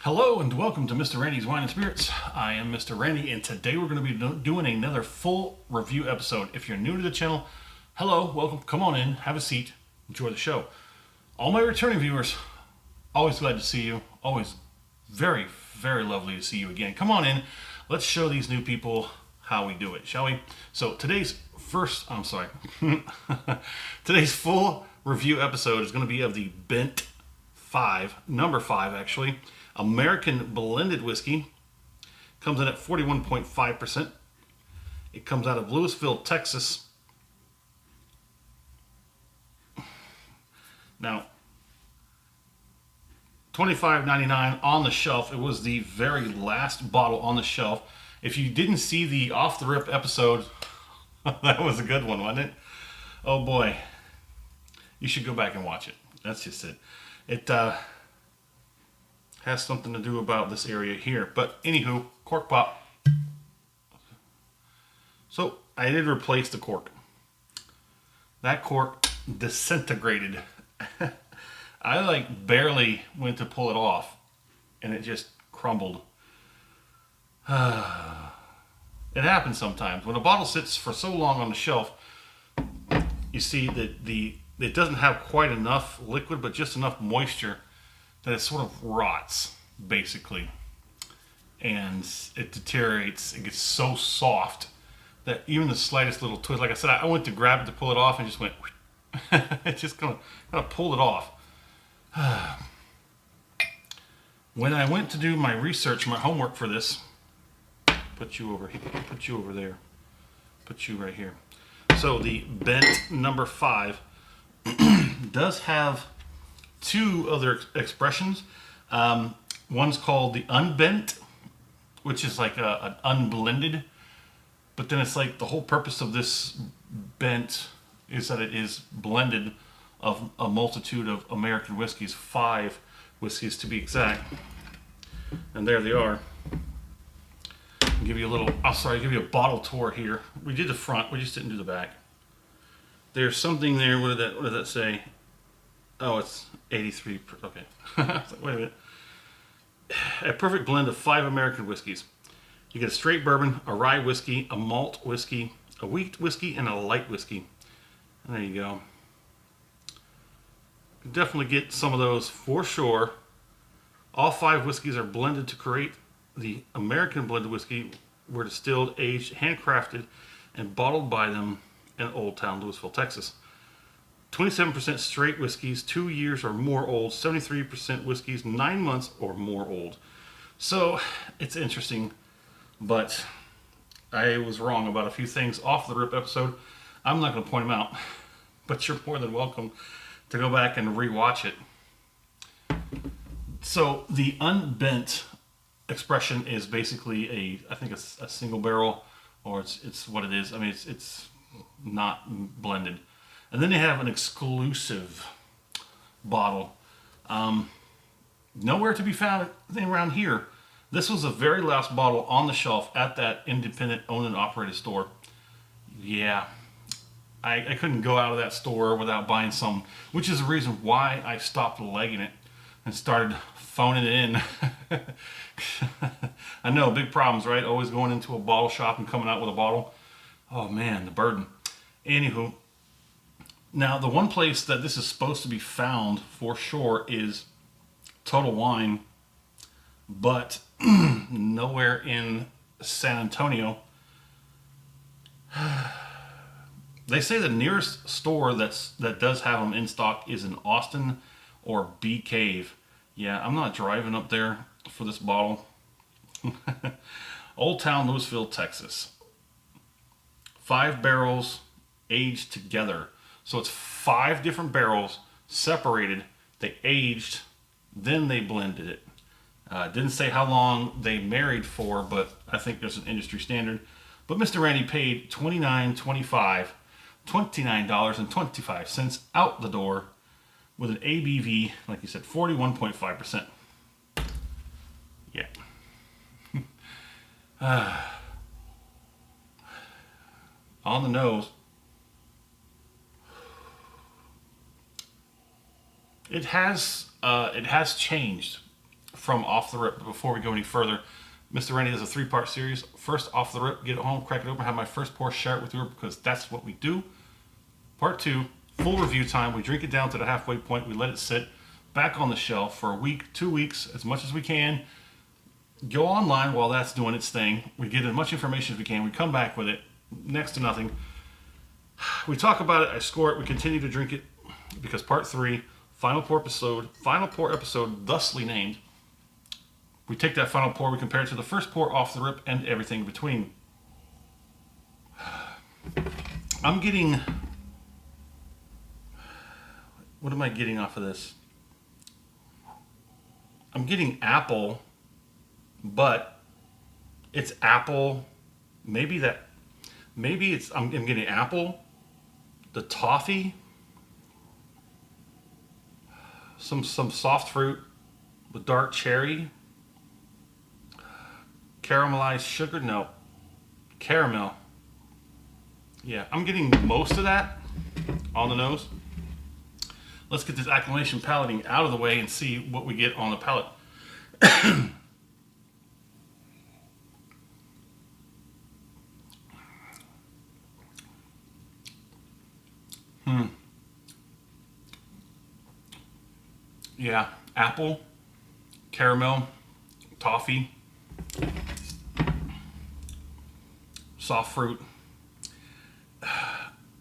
Hello and welcome to Mr. Randy's Wine and Spirits. I am Mr. Randy and today we're going to be doing another full review episode. If you're new to the channel, hello, welcome, come on in, have a seat, enjoy the show. All my returning viewers, always glad to see you, always very, very lovely to see you again. Come on in, let's show these new people how we do it, shall we? So today's today's full review episode is going to be of the Bendt 5, number 5 actually, American blended whiskey. Comes in at 41.5%. It comes out of Louisville, Texas. Now, $25.99 on the shelf. It was the very last bottle on the shelf. If you didn't see the off the rip episode, that was a good one, wasn't it? Oh boy. You should go back and watch it. That's just it. It has something to do about this area here. But anywho, cork pop. So I did replace the cork. That cork disintegrated. I barely went to pull it off and it just crumbled. It happens sometimes. When a bottle sits for so long on the shelf, you see that it doesn't have quite enough liquid, but just enough moisture that it sort of rots, basically. And it deteriorates. It gets so soft that even the slightest little twist, like I said, I went to grab it to pull it off and just went, it just kind of pulled it off. When I went to do my research, my homework for this, put you over here, put you over there, put you right here. So the Bendt number 5 does have two other expressions. One's called the unbent, which is like an unblended, but then it's like the whole purpose of this bent is that it is blended of a multitude of American whiskeys, 5 whiskeys to be exact. And there they are. I'll give you a little, give you a bottle tour here. We did the front, we just didn't do the back. There's something there, what did that say? Oh, it's 83, okay. I was like, wait a minute. A perfect blend of 5 American whiskeys. You get a straight bourbon, a rye whiskey, a malt whiskey, a wheat whiskey, and a light whiskey. And there you go. You definitely get some of those for sure. All 5 whiskeys are blended to create the American blended whiskey, were distilled, aged, handcrafted, and bottled by them in Old Town Louisville, Texas. 27% straight whiskeys, 2 years or more old. 73% whiskeys, 9 months or more old. So it's interesting, but I was wrong about a few things off the rip episode. I'm not going to point them out, but you're more than welcome to go back and rewatch it. So the unbent expression is basically I think it's a single barrel, or it's what it is. I mean, it's not blended. And then they have an exclusive bottle. Nowhere to be found around here. This was the very last bottle on the shelf at that independent owned and operated store. Yeah, I couldn't go out of that store without buying some, which is the reason why I stopped legging it and started phoning it in. I know, big problems, right? Always going into a bottle shop and coming out with a bottle. Oh man, the burden. Anywho, now the one place that this is supposed to be found for sure is Total Wine, but nowhere in San Antonio. They say the nearest store that does have them in stock is in Austin or Bee Cave. Yeah, I'm not driving up there for this bottle. Old Town Louisville, Texas. 5 barrels aged together. So it's 5 different barrels separated. They aged, then they blended it. Didn't say how long they married for, but I think there's an industry standard. But Mr. Randy paid $29.25 out the door with an ABV, like you said, 41.5%. Yeah. On the nose. It has changed from Off the Rip. But before we go any further, Mr. Randy is a 3-part series. First, Off the Rip, get it home, crack it open, have my first pour, share it with you because that's what we do. Part 2, full review time. We drink it down to the halfway point. We let it sit back on the shelf for a week, 2 weeks, as much as we can. Go online while that's doing its thing. We get as much information as we can. We come back with it, next to nothing. We talk about it. I score it. We continue to drink it because part 3, final pour episode, thusly named. We take that final pour, we compare it to the first pour, Off the Rip, and everything in between. I'm getting... What am I getting off of this? I'm getting apple, but it's apple. Maybe it's, I'm getting apple, the toffee, some soft fruit, the dark cherry, caramelized sugar, no, caramel. Yeah, I'm getting most of that on the nose. Let's get this acclimation palating out of the way and see what we get on the palate. Yeah, apple, caramel, toffee, soft fruit.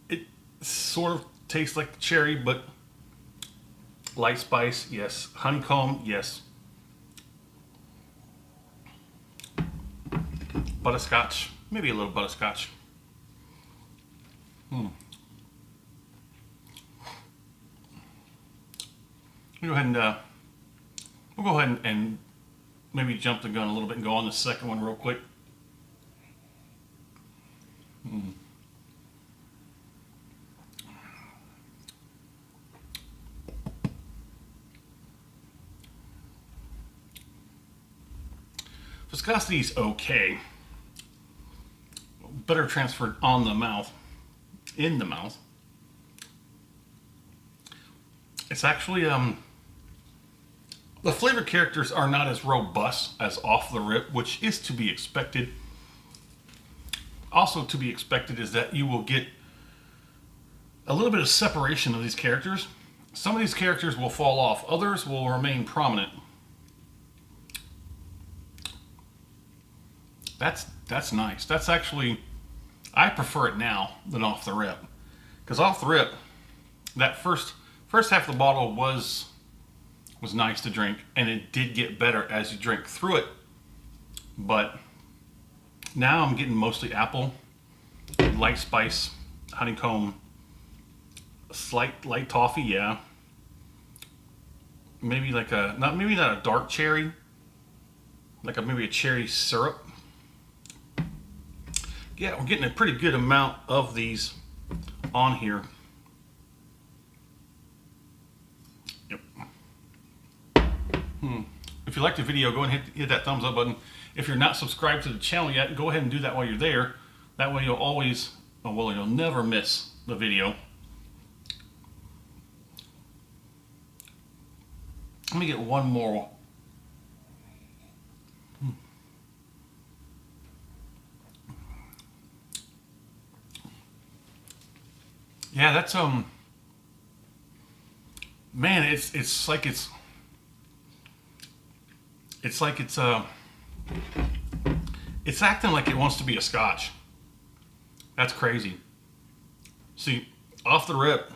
It sort of tastes like cherry, but light spice, yes. Honeycomb, yes. Butterscotch, maybe a little butterscotch. We'll go ahead and maybe jump the gun a little bit and go on the second one real quick. Viscosity is okay. Better transferred on the mouth, in the mouth. It's actually, the flavor characters are not as robust as Off the Rip, which is to be expected. Also to be expected is that you will get a little bit of separation of these characters. Some of these characters will fall off, others will remain prominent. That's nice. That's actually, I prefer it now than Off the Rip. Because Off the Rip, that first half of the bottle was nice to drink, and it did get better as you drink through it. But now I'm getting mostly apple, light spice, honeycomb, slight light toffee, yeah. Maybe like maybe not a dark cherry, like maybe a cherry syrup. Yeah, we're getting a pretty good amount of these on here. Yep. If you liked the video, go and hit that thumbs up button. If you're not subscribed to the channel yet, go ahead and do that while you're there. That way you'll always, well, you'll never miss the video. Let me get one more. Yeah, that's man, it's like it's acting like it wants to be a scotch. That's crazy. See, Off the Rip,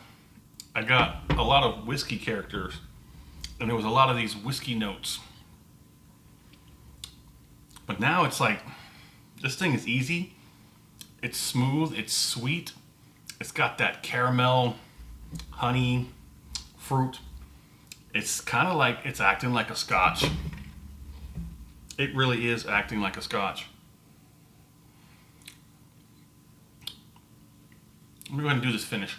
I got a lot of whiskey characters, and there was a lot of these whiskey notes. But now it's like, this thing is easy. It's smooth, it's sweet. It's got that caramel, honey, fruit. It's kind of like it's acting like a scotch. It really is acting like a scotch. Let me go ahead and do this finish.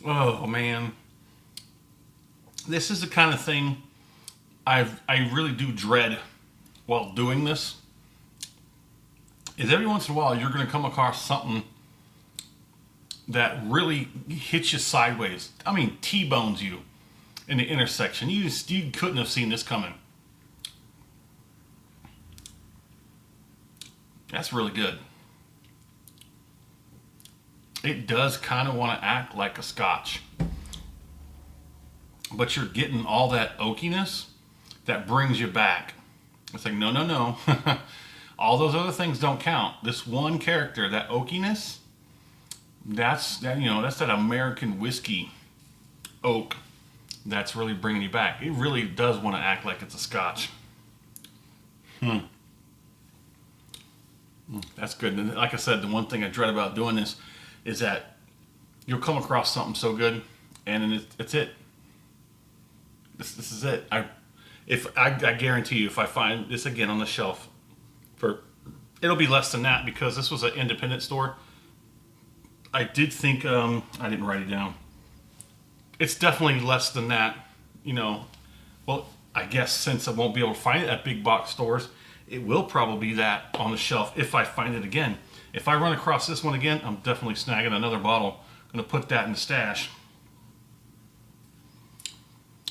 Oh man, This is the kind of thing I really do dread while doing this. Is every once in a while you're going to come across something that really hits you sideways. I mean, T-bones you in the intersection. You couldn't have seen this coming. That's really good. It does kind of want to act like a scotch, but you're getting all that oakiness that brings you back. It's like, no, no, no. All those other things don't count. This one character, that oakiness, that's that, that's that American whiskey oak that's really bringing you back. It really does want to act like it's a scotch. That's good. And like I said, the one thing I dread about doing this is that you'll come across something so good, and then it's it. This is it. I guarantee you, if I find this again on the shelf, it'll be less than that, because this was an independent store. I did think I didn't write it down. It's definitely less than that. Well, I guess since I won't be able to find it at big box stores, it will probably be that on the shelf if I find it again. If I run across this one again, I'm definitely snagging another bottle. I'm going to put that in the stash.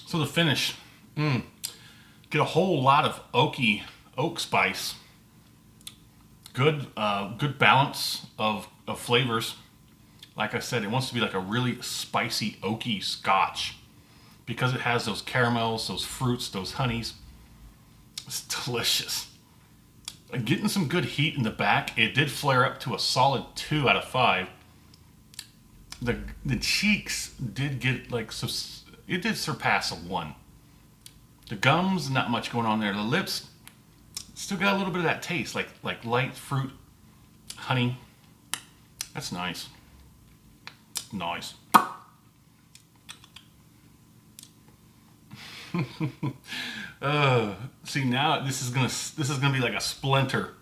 So the finish, get a whole lot of oak spice. Good balance of flavors. Like I said, it wants to be like a really spicy, oaky scotch, because it has those caramels, those fruits, those honeys. It's delicious. Getting some good heat in the back. It did flare up to a solid 2 out of 5. The cheeks did get it did surpass a 1. The gums, not much going on there. The lips still got a little bit of that taste, like light fruit, honey. That's nice. Nice. See, now this is gonna be like a splinter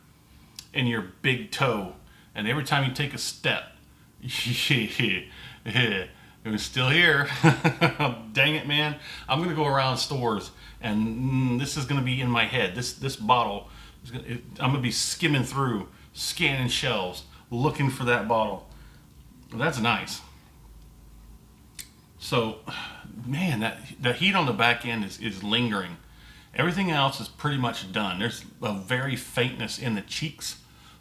in your big toe, and every time you take a step, it was still here. Dang it, man! I'm gonna go around stores, and this is gonna be in my head. This bottle I'm gonna be skimming through, scanning shelves, looking for that bottle. That's nice. So, man, the heat on the back end is lingering. Everything else is pretty much done. There's a very faintness in the cheeks,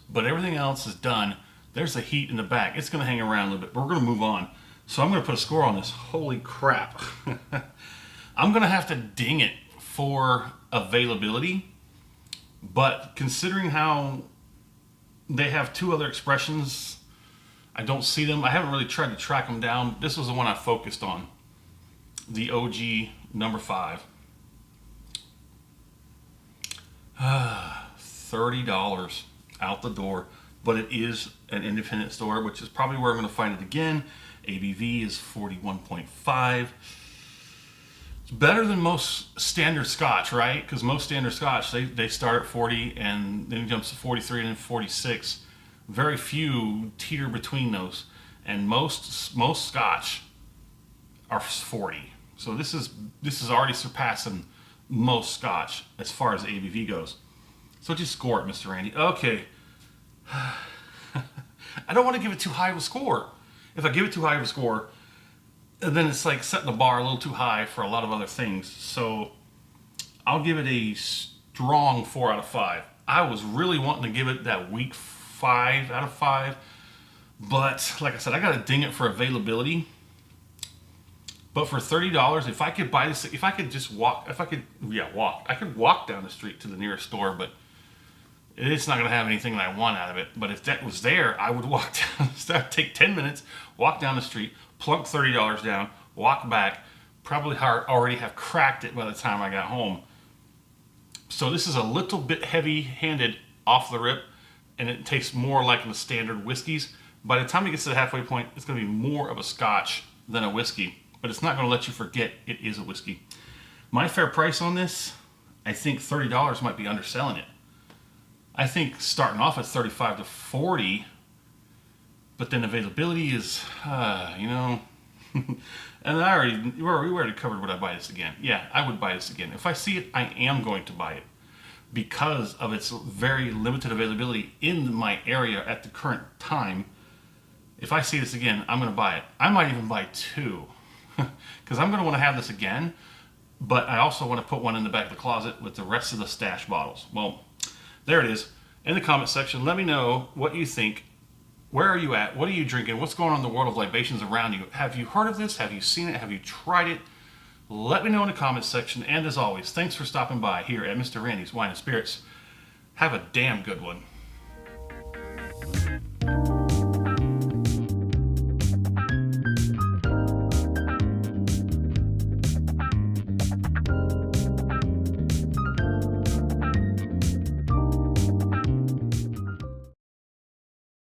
but everything else is done. There's the heat in the back. It's going to hang around a little bit, but we're going to move on. So I'm going to put a score on this. Holy crap. I'm going to have to ding it for availability, but considering how they have 2 other expressions, I don't see them. I haven't really tried to track them down. This was the one I focused on. The OG number 5. $30 out the door. But it is an independent store, which is probably where I'm going to find it again. ABV is 41.5. It's better than most standard scotch, right? Because most standard scotch, they start at 40 and then it jumps to 43 and then 46. Very few teeter between those, and most scotch are 40. So this is already surpassing most scotch as far as ABV goes. So just score it, Mr. Randy. Okay. I don't want to give it too high of a score. If I give it too high of a score, then it's like setting the bar a little too high for a lot of other things. So I'll give it a strong 4 out of 5. I was really wanting to give it that weak 5 out of 5, but like I said, I got to ding it for availability. But for $30, if I could buy this, if I could just walk, I could walk down the street to the nearest store, but it's not going to have anything that I want out of it. But if that was there, I would walk down, take 10 minutes, walk down the street, plunk $30 down, walk back, probably already have cracked it by the time I got home. So this is a little bit heavy-handed off the rip, and it tastes more like the standard whiskeys. By the time it gets to the halfway point, it's going to be more of a scotch than a whiskey, but it's not going to let you forget it is a whiskey. My fair price on this, I think $30 might be underselling it. I think starting off at 35 to 40, but then availability is, And we already covered would I buy this again. Yeah, I would buy this again. If I see it, I am going to buy it because of its very limited availability in my area at the current time. If I see this again, I'm going to buy it. I might even buy two because I'm going to want to have this again, but I also want to put one in the back of the closet with the rest of the stash bottles. Well, there it is. In the comment section, let me know what you think. Where are you at? What are you drinking? What's going on in the world of libations around you? Have you heard of this? Have you seen it? Have you tried it? Let me know in the comments section. And as always, thanks for stopping by here at Mr. Randy's Wine and Spirits. Have a damn good one.